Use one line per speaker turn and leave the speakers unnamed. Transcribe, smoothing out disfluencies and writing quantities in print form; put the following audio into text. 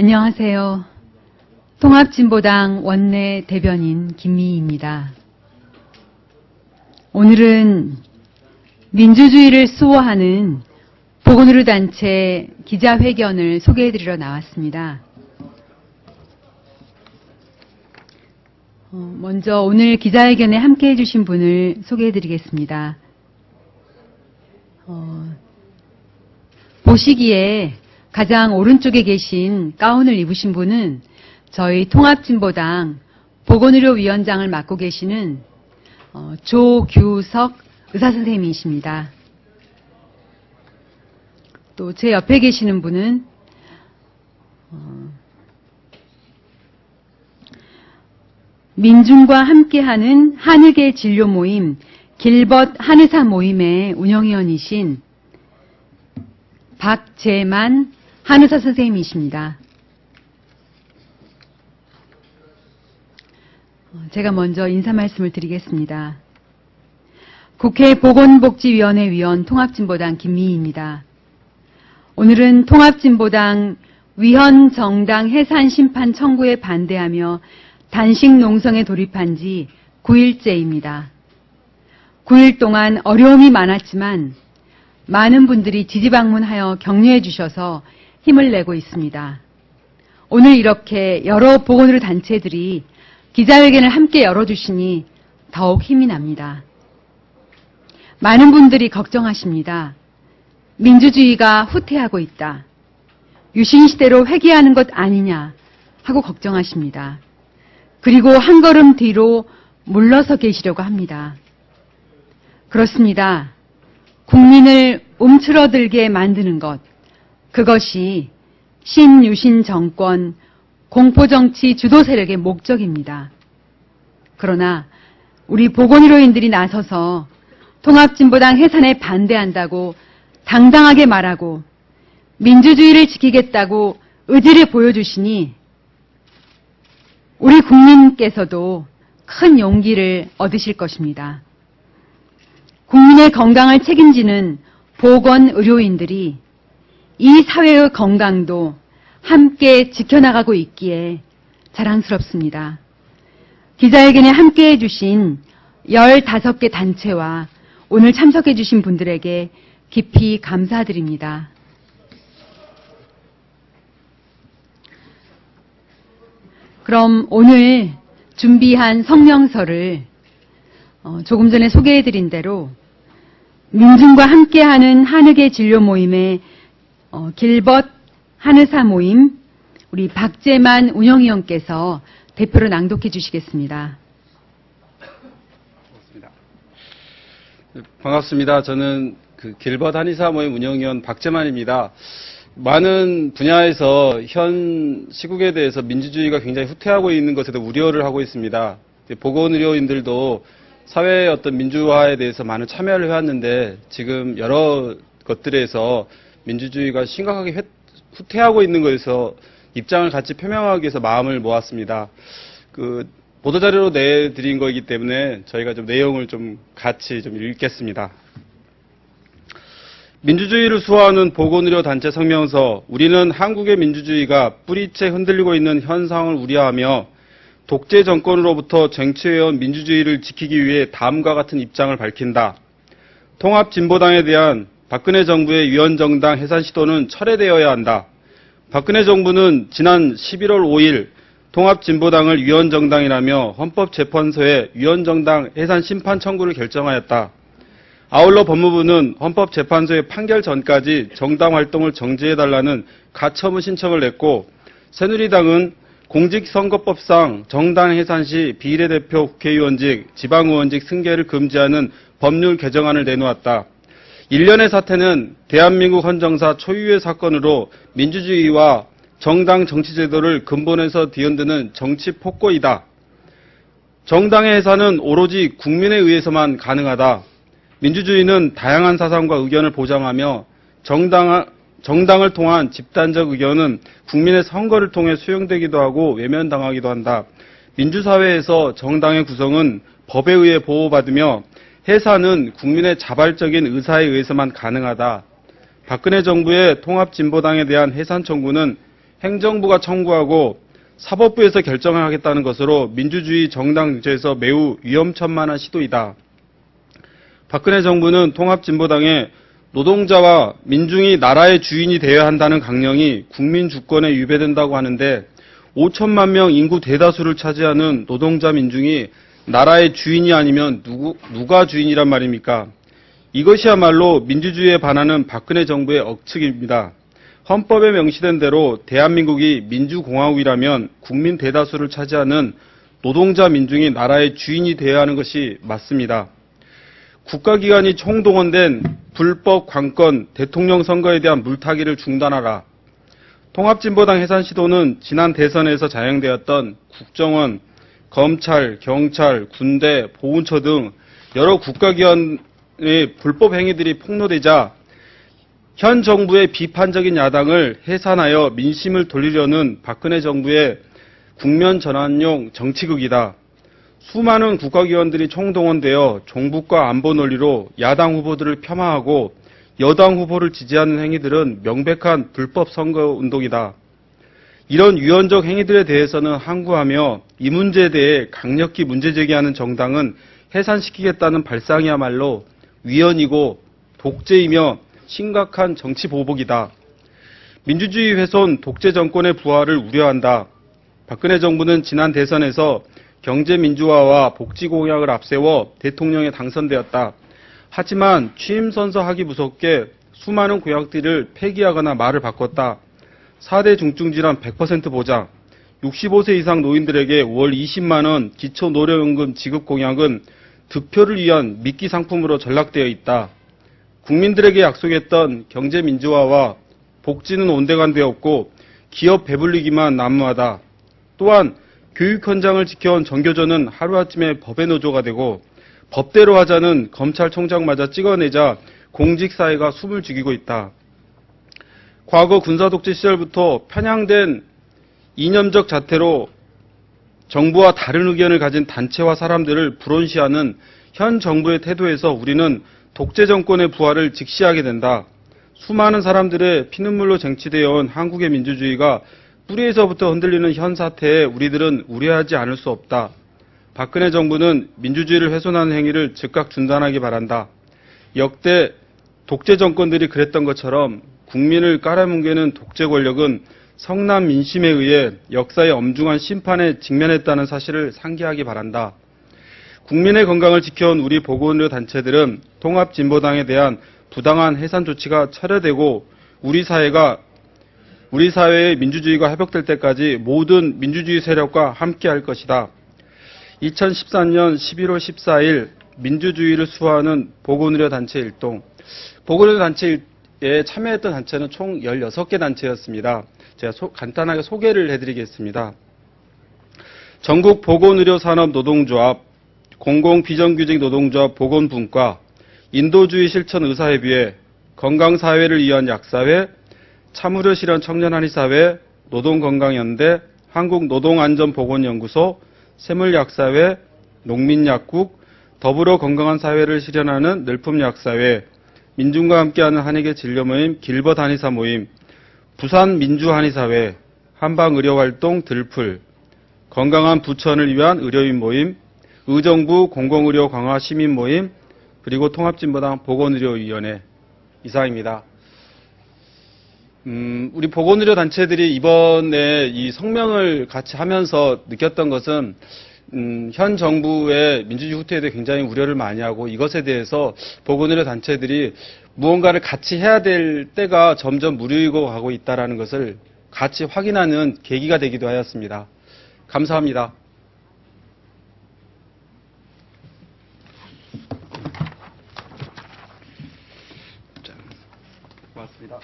안녕하세요. 통합진보당 원내 대변인 김미희입니다. 오늘은 민주주의를 수호하는 보건의료 단체 기자회견을 소개해드리러 나왔습니다. 먼저 오늘 기자회견에 함께해 주신 분을 소개해드리겠습니다. 보시기에 가장 오른쪽에 계신 가운을 입으신 분은 저희 통합진보당 보건의료위원장을 맡고 계시는 조규석 의사선생님이십니다. 또 제 옆에 계시는 분은 민중과 함께하는 한의계 진료 모임 길벗 한의사 모임의 운영위원이신 박재만 한의사 선생님이십니다. 제가 먼저 인사 말씀을 드리겠습니다. 국회 보건복지위원회 위원 통합진보당 김미희입니다. 오늘은 통합진보당 위헌정당 해산 심판 청구에 반대하며 단식 농성에 돌입한 지 9일째입니다. 9일 동안 어려움이 많았지만 많은 분들이 지지방문하여 격려해 주셔서 힘을 내고 있습니다. 오늘 이렇게 여러 보건의료 단체들이 기자회견을 함께 열어주시니 더욱 힘이 납니다. 많은 분들이 걱정하십니다. 민주주의가 후퇴하고 있다. 유신시대로 회귀하는 것 아니냐 하고 걱정하십니다. 그리고 한 걸음 뒤로 물러서 계시려고 합니다. 그렇습니다. 국민을 움츠러들게 만드는 것, 그것이 신유신 정권, 공포정치 주도 세력의 목적입니다. 그러나 우리 보건의료인들이 나서서 통합진보당 해산에 반대한다고 당당하게 말하고 민주주의를 지키겠다고 의지를 보여주시니 우리 국민께서도 큰 용기를 얻으실 것입니다. 국민의 건강을 책임지는 보건의료인들이 이 사회의 건강도 함께 지켜나가고 있기에 자랑스럽습니다. 기자회견에 함께해 주신 15개 단체와 오늘 참석해 주신 분들에게 깊이 감사드립니다. 그럼 오늘 준비한 성명서를 조금 전에 소개해드린 대로 민중과 함께하는 한의계 진료 모임의 길벗 한의사 모임 우리 박재만 운영위원께서 대표로 낭독해 주시겠습니다.
반갑습니다. 저는 길벗 한의사 모임 운영위원 박재만입니다. 많은 분야에서 현 시국에 대해서 민주주의가 굉장히 후퇴하고 있는 것에 대해 우려를 하고 있습니다. 보건의료인들도 사회의 어떤 민주화에 대해서 많은 참여를 해왔는데 지금 여러 것들에서 민주주의가 심각하게 후퇴하고 있는 것에서 입장을 같이 표명하기 위해서 마음을 모았습니다. 보도자료로 내드린 거이기 때문에 저희가 좀 내용을 좀 같이 좀 읽겠습니다. 민주주의를 수호하는 보건의료 단체 성명서. 우리는 한국의 민주주의가 뿌리째 흔들리고 있는 현상을 우려하며 독재 정권으로부터 쟁취해온 민주주의를 지키기 위해 다음과 같은 입장을 밝힌다. 통합진보당에 대한 박근혜 정부의 위헌정당 해산 시도는 철회되어야 한다. 박근혜 정부는 지난 11월 5일 통합진보당을 위헌정당이라며 헌법재판소에 위헌정당 해산 심판 청구를 결정하였다. 아울러 법무부는 헌법재판소의 판결 전까지 정당 활동을 정지해달라는 가처분 신청을 냈고 새누리당은 공직선거법상 정당 해산 시 비례대표 국회의원직, 지방의원직 승계를 금지하는 법률 개정안을 내놓았다. 일련의 사태는 대한민국 헌정사 초유의 사건으로 민주주의와 정당 정치제도를 근본에서 뒤흔드는 정치 폭거이다. 정당의 해산은 오로지 국민에 의해서만 가능하다. 민주주의는 다양한 사상과 의견을 보장하며 정당을 통한 집단적 의견은 국민의 선거를 통해 수용되기도 하고 외면당하기도 한다. 민주사회에서 정당의 구성은 법에 의해 보호받으며 해산은 국민의 자발적인 의사에 의해서만 가능하다. 박근혜 정부의 통합진보당에 대한 해산 청구는 행정부가 청구하고 사법부에서 결정하겠다는 것으로 민주주의 정당 정치에서 매우 위험천만한 시도이다. 박근혜 정부는 통합진보당의 노동자와 민중이 나라의 주인이 되어야 한다는 강령이 국민 주권에 위배된다고 하는데 5천만 명 인구 대다수를 차지하는 노동자 민중이 나라의 주인이 아니면 누가 주인이란 말입니까? 이것이야말로 민주주의에 반하는 박근혜 정부의 억측입니다. 헌법에 명시된 대로 대한민국이 민주공화국이라면 국민 대다수를 차지하는 노동자 민중이 나라의 주인이 되어야 하는 것이 맞습니다. 국가기관이 총동원된 불법 관건 대통령 선거에 대한 물타기를 중단하라. 통합진보당 해산 시도는 지난 대선에서 자행되었던 국정원, 검찰, 경찰, 군대, 보훈처 등 여러 국가기관의 불법 행위들이 폭로되자 현 정부의 비판적인 야당을 해산하여 민심을 돌리려는 박근혜 정부의 국면 전환용 정치극이다. 수많은 국가기관들이 총동원되어 종북과 안보 논리로 야당 후보들을 폄하하고 여당 후보를 지지하는 행위들은 명백한 불법 선거운동이다. 이런 유연적 행위들에 대해서는 항구하며 이 문제에 대해 강력히 문제제기하는 정당은 해산시키겠다는 발상이야말로 위헌이고 독재이며 심각한 정치 보복이다. 민주주의 훼손, 독재 정권의 부활을 우려한다. 박근혜 정부는 지난 대선에서 경제 민주화와 복지 공약을 앞세워 대통령에 당선되었다. 하지만 취임 선서 하기 무섭게 수많은 공약들을 폐기하거나 말을 바꿨다. 4대 중증질환 100% 보장, 65세 이상 노인들에게 월 20만 원 기초노령연금 지급 공약은 득표를 위한 미끼 상품으로 전락되어 있다. 국민들에게 약속했던 경제 민주화와 복지는 온데간데없고 기업 배불리기만 난무하다. 또한 교육 현장을 지켜온 정교조는 하루아침에 법의 노조가 되고 법대로 하자는 검찰총장마저 찍어내자 공직사회가 숨을 죽이고 있다. 과거 군사독재 시절부터 편향된 이념적 잣대로 정부와 다른 의견을 가진 단체와 사람들을 불온시하는 현 정부의 태도에서 우리는 독재 정권의 부활을 직시하게 된다. 수많은 사람들의 피눈물로 쟁취되어 온 한국의 민주주의가 뿌리에서부터 흔들리는 현 사태에 우리들은 우려하지 않을 수 없다. 박근혜 정부는 민주주의를 훼손하는 행위를 즉각 중단하기 바란다. 역대 독재 정권들이 그랬던 것처럼 국민을 깔아뭉개는 독재 권력은 성남 민심에 의해 역사의 엄중한 심판에 직면했다는 사실을 상기하기 바란다. 국민의 건강을 지켜온 우리 보건의료 단체들은 통합진보당에 대한 부당한 해산 조치가 철회되고 우리 사회의 민주주의가 회복될 때까지 모든 민주주의 세력과 함께할 것이다. 2013년 11월 14일 민주주의를 수호하는 보건의료 단체 일동. 보건의료 단체에 참여했던 단체는 총 16개 단체였습니다. 제가 간단하게 소개를 해드리겠습니다. 전국 보건의료산업노동조합, 공공비정규직 노동조합 보건분과, 인도주의 실천 의사협의회, 건강사회를 위한 약사회, 참의료 실현 청년한의사회, 노동건강연대, 한국노동안전보건연구소, 샘물약사회, 농민약국, 더불어 건강한 사회를 실현하는 늘품약사회, 민중과 함께하는 한의계 진료모임 길벗 한의사 모임, 부산 민주한의사회, 한방의료활동 들풀, 건강한 부천을 위한 의료인 모임, 의정부 공공의료 강화 시민 모임, 그리고 통합진보당 보건의료위원회 이상입니다. 우리 보건의료 단체들이 이번에 이 성명을 같이 하면서 느꼈던 것은 현 정부의 민주주의 후퇴에 대해 굉장히 우려를 많이 하고 이것에 대해서 보건의료 단체들이 무언가를 같이 해야 될 때가 점점 무르익어 가고 있다는 것을 같이 확인하는 계기가 되기도 하였습니다. 감사합니다. 자, 고맙습니다.